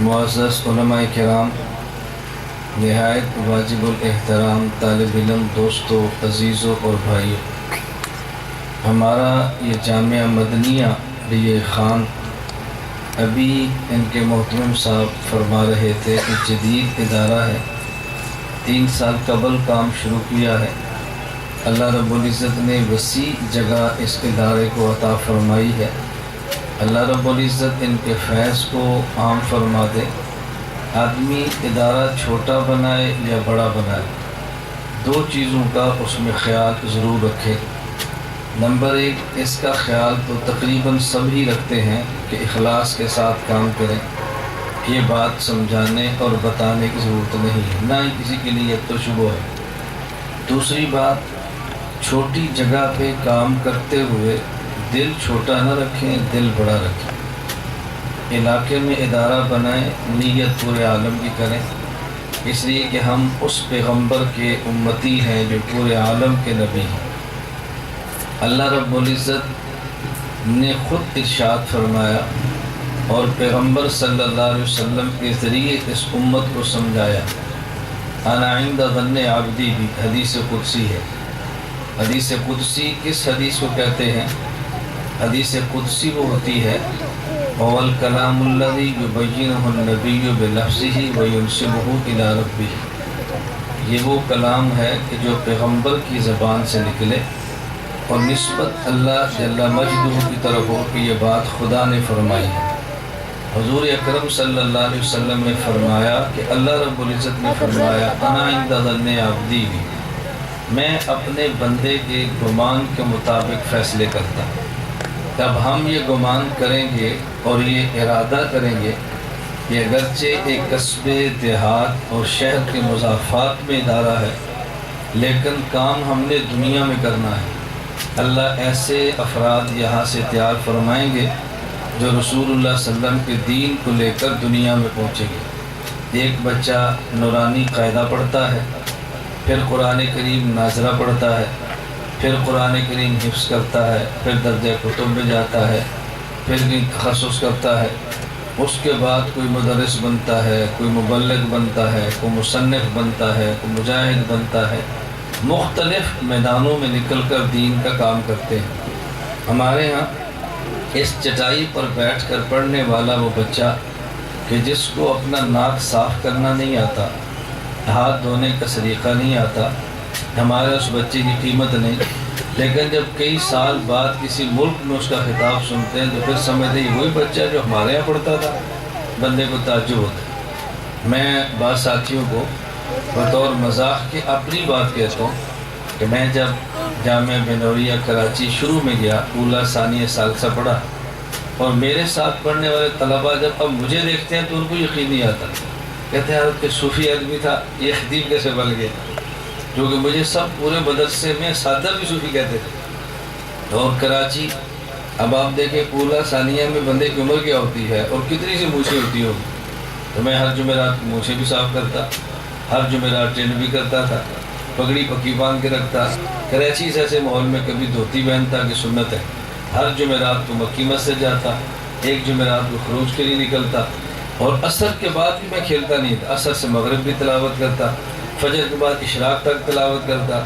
معزز علماء کرام، نہایت واجب الاحترام طالب علم دوستوں، عزیزوں اور بھائیوں، ہمارا یہ جامعہ مدنیہ ریہ خان ابھی ان کے محترم صاحب فرما رہے تھے کہ جدید ادارہ ہے، 3 سال قبل کام شروع کیا ہے۔ اللہ رب العزت نے وسیع جگہ اس ادارے کو عطا فرمائی ہے۔ اللہ رب العزت ان کے فیض کو عام فرما دے۔ آدمی ادارہ چھوٹا بنائے یا بڑا بنائے، 2 چیزوں کا اس میں خیال ضرور رکھے۔ نمبر 1، اس کا خیال تو تقریباً سب ہی رکھتے ہیں کہ اخلاص کے ساتھ کام کریں، یہ بات سمجھانے اور بتانے کی ضرورت نہیں ہے، نہ ہی کسی کے لیے تو شبہ ہے۔ دوسری بات، چھوٹی جگہ پہ کام کرتے ہوئے دل چھوٹا نہ رکھیں، دل بڑا رکھیں۔ علاقے میں ادارہ بنائیں، نیت پورے عالم کی کریں، اس لیے کہ ہم اس پیغمبر کے امتی ہیں جو پورے عالم کے نبی ہیں۔ اللہ رب العزت نے خود ارشاد فرمایا اور پیغمبر صلی اللہ علیہ وسلم کے ذریعے اس امت کو سمجھایا، انا عند ظن عبدی بھی حدیث قدسی ہے۔ حدیث قدسی کس حدیث کو کہتے ہیں؟ حدیث قدسی وہ ہوتی ہے وَالْكَلَامُ الَّذِي يُبَيِّنُهُ النَّبِيُّ بِلَفْظِهِ وَيُنْسِبُهُ إِلَىٰ رَبِّهِ، یہ وہ کلام ہے کہ جو پیغمبر کی زبان سے نکلے اور نسبت اللہ جل مجدہ کی طرف ہو کہ یہ بات خدا نے فرمائی ہے۔ حضور اکرم صلی اللہ علیہ وسلم نے فرمایا کہ اللہ رب العزت نے فرمایا انا عند ظن عبدی بھی، میں اپنے بندے کے گمان کے مطابق فیصلے کرتا ہوں۔ تب ہم یہ گمان کریں گے اور یہ ارادہ کریں گے کہ اگرچہ ایک قصبے، دیہات اور شہر کے مضافات میں ادارہ ہے، لیکن کام ہم نے دنیا میں کرنا ہے۔ اللہ ایسے افراد یہاں سے تیار فرمائیں گے جو رسول اللہ صلی اللہ علیہ وسلم کے دین کو لے کر دنیا میں پہنچیں گے۔ ایک بچہ نورانی قاعدہ پڑھتا ہے، پھر قرآن کریم ناظرہ پڑھتا ہے، پھر قرآن کریم حفظ کرتا ہے، پھر درجہ کتب میں جاتا ہے، پھر تخصص کرتا ہے، اس کے بعد کوئی مدرس بنتا ہے، کوئی مبلغ بنتا ہے، کوئی مصنف بنتا ہے، کوئی مجاہد بنتا ہے، مختلف میدانوں میں نکل کر دین کا کام کرتے ہیں۔ ہمارے ہاں اس چٹائی پر بیٹھ کر پڑھنے والا وہ بچہ کہ جس کو اپنا ناک صاف کرنا نہیں آتا، ہاتھ دھونے کا سلیقہ نہیں آتا، ہمارے اس بچے کی قیمت نہیں، لیکن جب کئی سال بعد کسی ملک میں اس کا خطاب سنتے ہیں تو پھر سمجھتے ہیں وہی بچہ جو ہمارے یہاں پڑھتا تھا۔ بندے کو تعجب ہوتا ہے۔ میں بعض ساتھیوں کو بطور مزاح کے اپنی بات کہتا ہوں کہ میں جب جامعہ بنوریہ کراچی شروع میں گیا، اولا ثانیہ ثالثہ پڑھا، اور میرے ساتھ پڑھنے والے طلباء جب اب مجھے دیکھتے ہیں تو ان کو یقین نہیں آتا، کہتے ہیں حضرت کہ صوفی آدمی تھا، یہ خطیب کیسے بن گیا؟ کیونکہ مجھے سب پورے مدرسے میں صادر بھی صوفی کہتے تھے۔ اور کراچی، اب آپ دیکھیں اولا ثانیہ میں بندے کی عمر کیا ہوتی ہے اور کتنی سی مونچھیں ہوتی ہوگی، تو میں ہر جمعرات مونچھیں بھی صاف کرتا، ہر جمعرات ٹرین بھی کرتا تھا، پگڑی پکی باندھ کے رکھتا۔ کراچی سے ایسے ماحول میں کبھی دھوتی پہنتا کہ سنت ہے، ہر جمعرات کو مکی مسجد جاتا، ایک جمعرات کو خروج کے لیے نکلتا، اور عصر کے بعد بھی میں کھیلتا نہیں تھا، عصر سے مغرب بھی تلاوت کرتا، فجر کے بعد اشراق تک تلاوت کرتا،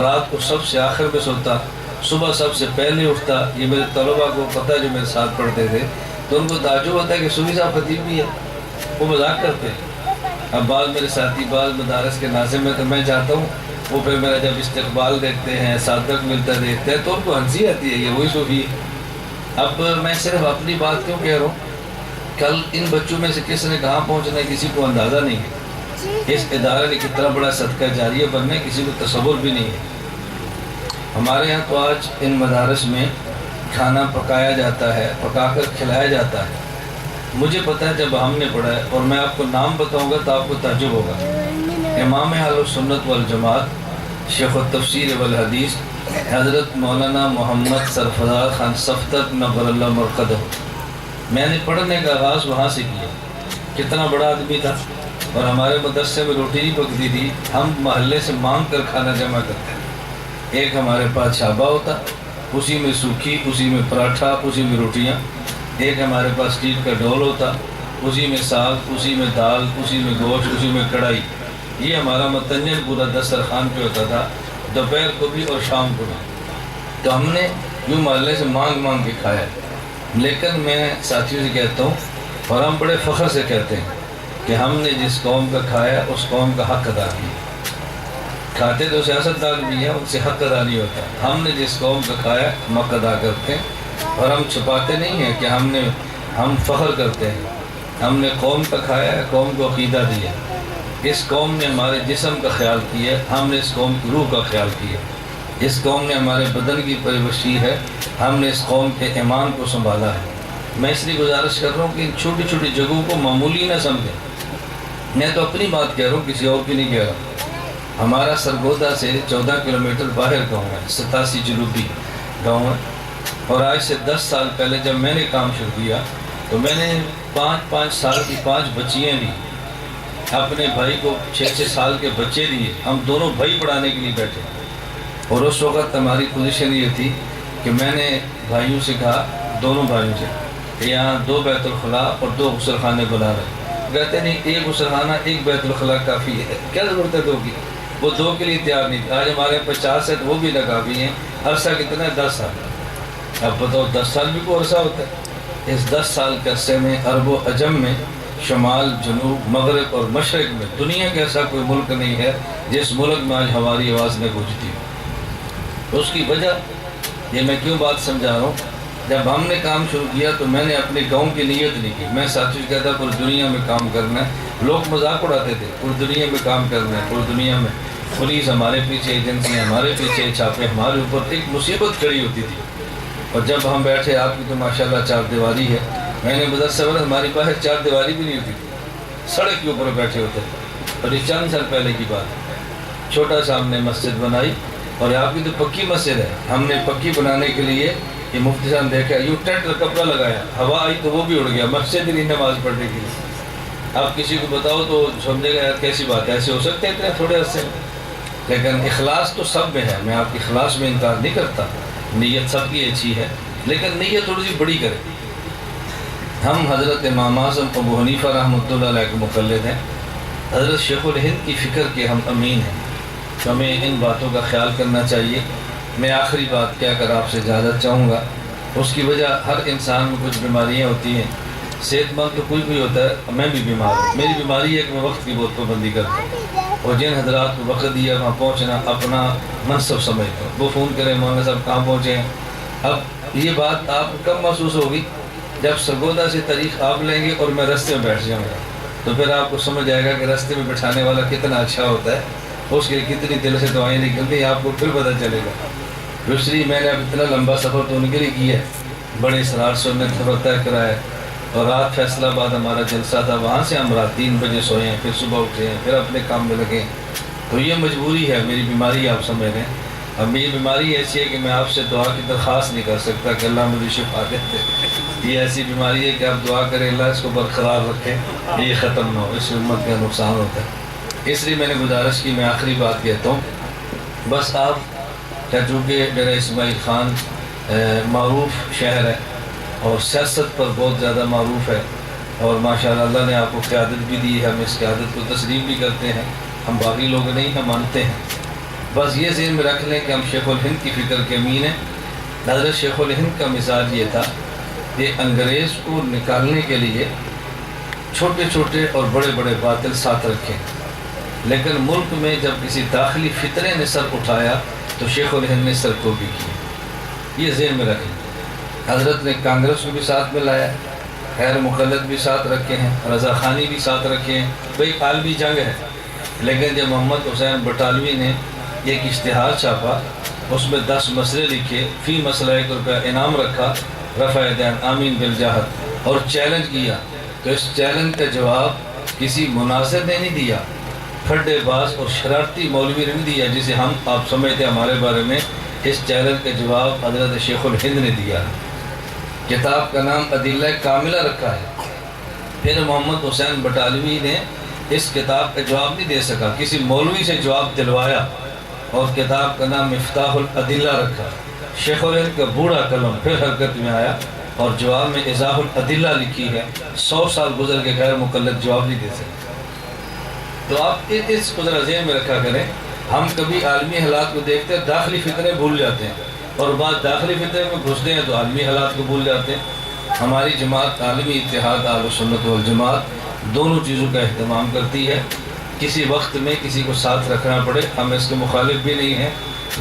رات کو سب سے آخر میں سوتا، صبح سب سے پہلے اٹھتا۔ یہ میرے طلباء کو پتہ جو میرے ساتھ پڑھتے تھے تو ان کو تعجب ہوتا ہے کہ صوفی صاحب خطیب بھی ہے، وہ مذاق کرتے ہیں۔ اب بعض میرے ساتھی بعض مدارس کے ناظم میں تو میں چاہتا ہوں وہ پھر میرا جب استقبال دیکھتے ہیں، صادق ملتا دیکھتے ہیں تو ان کو ہنسی آتی ہے، یہ وہی صوفی ہے۔ اب میں صرف اپنی بات کیوں کہہ رہا ہوں، کل ان بچوں میں سے کس نے کہاں پہنچنا ہے کسی کو اندازہ نہیں ہے۔ اس ادارے نے کتنا بڑا صدقہ جاریہ بننا ہے کسی کو تصور بھی نہیں ہے۔ ہمارے ہاں تو آج ان مدارس میں کھانا پکایا جاتا ہے، پکا کر کھلایا جاتا ہے۔ مجھے پتہ ہے جب ہم نے پڑھا ہے، اور میں آپ کو نام بتاؤں گا تو آپ کو تعجب ہوگا، امام اہل سنت والجماعت شیخ التفسیر والحدیث حضرت مولانا محمد سرفراز خان صفتر نور اللہ مرقدہ، میں نے پڑھنے کا آغاز وہاں سے کیا۔ کتنا بڑا آدمی تھا، اور ہمارے مدرسے میں روٹی نہیں پکتی تھی، ہم محلے سے مانگ کر کھانا جمع کرتے۔ ایک ہمارے پاس چھابا ہوتا، اسی میں سوکھی، اسی میں پراٹھا، اسی میں روٹیاں۔ ایک ہمارے پاس اسٹیل کا ڈول ہوتا، اسی میں ساگ، اسی میں دال، اسی میں گوشت، اسی میں کڑھائی، یہ ہمارا متنجن پورا دسترخوان پہ ہوتا تھا، دوپہر کو بھی اور شام کو بھی۔ تو ہم نے یوں محلے سے مانگ مانگ کے کھایا۔ لیکن میں ساتھیوں سے کہتا ہوں، اور ہم بڑے فخر سے کہتے ہیں کہ ہم نے جس قوم کا کھایا اس قوم کا حق ادا کیا۔ کھاتے تو سیاستدان بھی ہیں، ان سے حق ادا نہیں ہوتا۔ ہم نے جس قوم کا کھایا ہم حق ادا کرتے ہیں، اور ہم چھپاتے نہیں ہیں کہ ہم فخر کرتے ہیں ہم نے قوم کا کھایا ہے، قوم کو عقیدہ دیا، اس قوم نے ہمارے جسم کا خیال کیا، ہم نے اس قوم کی روح کا خیال کیا، اس قوم نے ہمارے بدن کی پرورش کی ہے، ہم نے اس قوم کے ایمان کو سنبھالا ہے۔ میں اس لیے گزارش کر رہا ہوں کہ ان چھوٹی چھوٹی جگہوں کو معمولی نہ سمجھیں۔ میں تو اپنی بات کہہ رہا ہوں، کسی اور کی نہیں کہہ رہا۔ ہمارا سرگودا سے 14 کلومیٹر باہر گاؤں ہے، 87 جنوبی گاؤں ہے، اور آج سے 10 سال پہلے جب میں نے کام شروع کیا تو میں نے 5 سال کی 5 بچیاں دی، اپنے بھائی کو 6 سال کے بچے دیے، ہم دونوں بھائی پڑھانے کے لیے بیٹھے۔ اور اس وقت ہماری پوزیشن یہ تھی کہ میں نے بھائیوں سے کہا، دونوں بھائیوں سے، کہ یہاں 2 بیت الخلاء اور 2 غسل خانے بنا رہے۔ کہتے نہیں، 1 غسل خانہ 1 بیت الخلاء کافی ہے، کیا ضرورت ہے 2 کی؟ وہ 2 کے لیے تیار نہیں تھے۔ آج ہمارے 50 ہے تو وہ بھی ناکافی ہیں۔ عرصہ کتنا ہے؟ 10 سال۔ اب بتاؤ 10 سال بھی کوئی عرصہ ہوتا ہے؟ اس 10 سال کے عرصے میں عرب و عجم میں، شمال، جنوب، مغرب اور مشرق میں دنیا کا ایسا کوئی ملک نہیں ہے جس ملک میں آج ہماری آواز نہ گونجتی ہو۔ اس کی وجہ یہ میں کیوں بات سمجھا رہا ہوں، جب ہم نے کام شروع کیا تو میں نے اپنے گاؤں کی نیت نہیں کی، میں ساتھی سے کہتا پوری دنیا میں کام کرنا ہے۔ لوگ مذاق اڑاتے تھے، پوری دنیا میں کام کرنا ہے، پوری دنیا میں پولیس ہمارے پیچھے، ایجنسی ہمارے پیچھے، چھاپے ہمارے اوپر، ایک مصیبت کھڑی ہوتی تھی۔ اور جب ہم بیٹھے، آپ کی تو ماشاءاللہ 4 دیواری ہے، میں نے مدرسہ میں ہماری باہر 4 دیواری بھی نہیں ہوتی تھی، سڑک کے اوپر بیٹھے ہوتے تھے۔ اور یہ چند سال پہلے کی بات ہے، چھوٹا سا ہم نے مسجد بنائی، اور آپ کی تو پکی مسجد ہے، ہم نے پکی بنانے کے لیے یہ مفتی صاحب دیکھا، یوں ٹینٹ کا کپڑا لگایا، ہوا آئی تو وہ بھی اڑ گیا، مسجد نہیں نماز پڑھنے کے لیے۔ آپ کسی کو بتاؤ تو سمجھے گا یار کیسی بات ہے، ایسے ہو سکتے ہیں اتنے تھوڑے عرصے میں؟ لیکن اخلاص تو سب میں ہے، میں آپ کے اخلاص میں انکار نہیں کرتا، نیت سب کی اچھی ہے، لیکن نیت تھوڑی سی بڑی کرے۔ ہم حضرت امام اعظم ابو حنیفہ رحمۃ اللہ علیہ کے مقلد ہیں، حضرت شیخ الہند کی فکر کے ہم امین ہیں، تو ہمیں ان باتوں کا خیال کرنا چاہیے۔ میں آخری بات کہہ کر آپ سے اجازت چاہوں گا۔ اس کی وجہ ہر انسان میں کچھ بیماریاں ہوتی ہیں، صحت مند تو کوئی بھی ہوتا ہے، میں بھی بیمار ہوں، میری بیماری ہے کہ میں وقت کی بہت پابندی کرتا ہوں، اور جن حضرات کو وقت دیا وہاں پہنچنا اپنا منصب سمجھتا ہوں۔ وہ فون کریں مولانا صاحب کہاں پہنچے ہیں۔ اب یہ بات آپ کو کب محسوس ہوگی؟ جب سرگودا سے تاریخ آپ لیں گے اور میں رستے میں بیٹھ جاؤں گا، تو پھر آپ کو سمجھ آئے گا کہ رستے میں بٹھانے والا کتنا اچھا ہوتا ہے، اس کے لیے کتنی دل سے دعائیں نکلتی ہیں، آپ کو پھر پتہ چلے گا۔ دوسری، میں نے اب اتنا لمبا سفر تو ان کے لیے کیا ہے، بڑے اصرار سے انہوں نے سفر طے کرا ہے، اور رات فیصلہ آباد ہمارا جلسہ تھا، وہاں سے ہم رات 3 بجے سوئے ہیں، پھر صبح اٹھے ہیں، پھر اپنے کام میں لگے ہیں۔ تو یہ مجبوری ہے، میری بیماری آپ سمجھ رہے ہیں۔ اب میری بیماری ایسی ہے کہ میں آپ سے دعا کی درخواست نہیں کر سکتا کہ اللہ مجھے شفا دے۔ یہ ایسی بیماری ہے کہ آپ دعا کریں اللہ اس کو برقرار رکھے، یہ ختم نہ ہو، اس سے امت کا نقصان ہوتا ہے۔ اس لیے میں نے گزارش کی، میں آخری بات کہتا ہوں، بس آپ کا چونکہ ڈیرہ اسماعیل خان معروف شہر ہے اور سیاست پر بہت زیادہ معروف ہے، اور ماشاءاللہ اللہ نے آپ کو قیادت بھی دی ہے، ہم اس قیادت کو تسلیم بھی کرتے ہیں، ہم باقی لوگ نہیں، ہم مانتے ہیں۔ بس یہ ذہن میں رکھ لیں کہ ہم شیخ الہند کی فکر کے امین ہیں۔ حضرت شیخ الہند کا مزاج یہ تھا کہ انگریز کو نکالنے کے لیے چھوٹے چھوٹے اور بڑے بڑے باطل ساتھ رکھیں، لیکن ملک میں جب کسی داخلی فتنے نے سر اٹھایا تو شیخ الہند نے سر کو بھی کی۔ یہ ذہن میں رکھیں۔ حضرت نے کانگریس کو بھی ساتھ میں لایا، غیر مقلد بھی ساتھ رکھے ہیں، رضا خانی بھی ساتھ رکھے ہیں، بھئی عالمی جنگ ہے۔ لیکن جب محمد حسین بٹالوی نے ایک اشتہار چھاپا، اس میں 10 مسئلے لکھے، فی مسئلہ 1 روپیہ انعام رکھا، رفع دین آمین بالجہد، اور چیلنج کیا، تو اس چیلنج کا جواب کسی مناظر نے نہیں دیا، پھڈے باز اور شرارتی مولوی نے نہیں دیا جسے ہم آپ سمجھتے ہمارے بارے میں۔ اس چیلنج کا جواب حضرت شیخ الہند نے دیا۔ کتاب کا نام ادلہ کاملہ رکھا ہے۔ پھر محمد حسین بٹالوی نے اس کتاب کا جواب نہیں دے سکا، کسی مولوی سے جواب دلوایا، اور کتاب کا نام مفتاح الادلہ رکھا۔ شیخ الہند کا بوڑھا قلم پھر حرکت میں آیا، اور جواب میں اضاف العدلہ لکھی ہے، 100 سال گزر کے غیر مقلد جواب نہیں دے سکتے۔ تو آپ اس کو ذرا ذہن میں رکھا کریں، ہم کبھی عالمی حالات کو دیکھتے ہیں داخلی فتنے بھول جاتے ہیں، اور بعد داخلی فتنے میں گھستے ہیں تو عالمی حالات کو بھول جاتے ہیں۔ ہماری جماعت عالمی اتحاد اہل سنت والجماعت دونوں چیزوں کا اہتمام کرتی ہے۔ کسی وقت میں کسی کو ساتھ رکھنا پڑے، ہم اس کے مخالف بھی نہیں ہیں،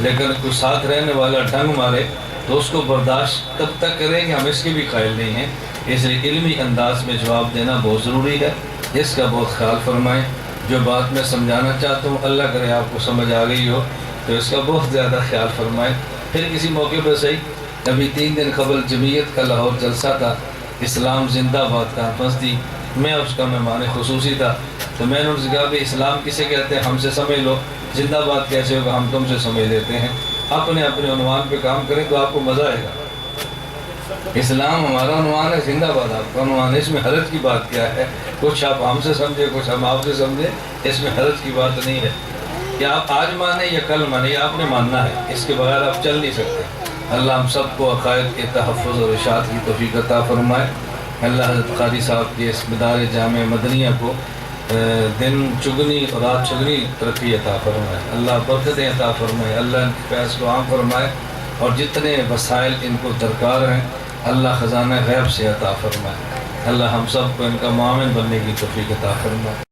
لیکن کوئی ساتھ رہنے والا ڈھنگ مارے تو اس کو برداشت تب تک کریں کہ ہم اس کے بھی قائل نہیں ہیں۔ اس لیے علمی انداز میں جواب دینا بہت ضروری ہے، اس کا بہت خیال فرمائیں۔ جو بات میں سمجھانا چاہتا ہوں اللہ کرے آپ کو سمجھ آ گئی ہو تو اس کا بہت زیادہ خیال فرمائیں۔ پھر کسی موقع پہ صحیح، ابھی 3 دن قبل جمعیت کا لاہور جلسہ تھا، اسلام زندہ باد کانفرنس تھی، میں اس کا مہمان خصوصی تھا، تو میں نے ان سے کہا کہ اسلام کسے کہتے ہیں ہم سے سمجھ لو، زندہ باد کیسے ہوگا ہم تم سے سمجھ لیتے ہیں۔ اپنے اپنے عنوان پہ کام کریں تو آپ کو مزہ آئے گا۔ اسلام ہمارا عنوان ہے، زندہ باد آپ کا عنوان ہے، اس میں حرج کی بات کیا ہے؟ کچھ آپ ہم سے سمجھے کچھ ہم آپ سے سمجھے، اس میں حرج کی بات نہیں ہے کہ آپ آج مانیں یا کل مانیں، یہ آپ نے ماننا ہے، اس کے بغیر آپ چل نہیں سکتے۔ اللہ ہم سب کو عقائد کے تحفظ اور ارشاد کی توفیق عطا فرمائے۔ اللہ حضرت قاری صاحب کے اس مدار جامع مدنیہ کو دن چگنی اور رات چگنی ترقی عطا فرمائے، اللہ برکتیں عطا فرمائے، اللہ ان کے فیض کو عام فرمائے، اور جتنے وسائل ان کو درکار ہیں اللہ خزانہ غیب سے عطا فرمائے۔ اللہ ہم سب کو ان کا معاون بننے کی توفیق عطا فرمائے۔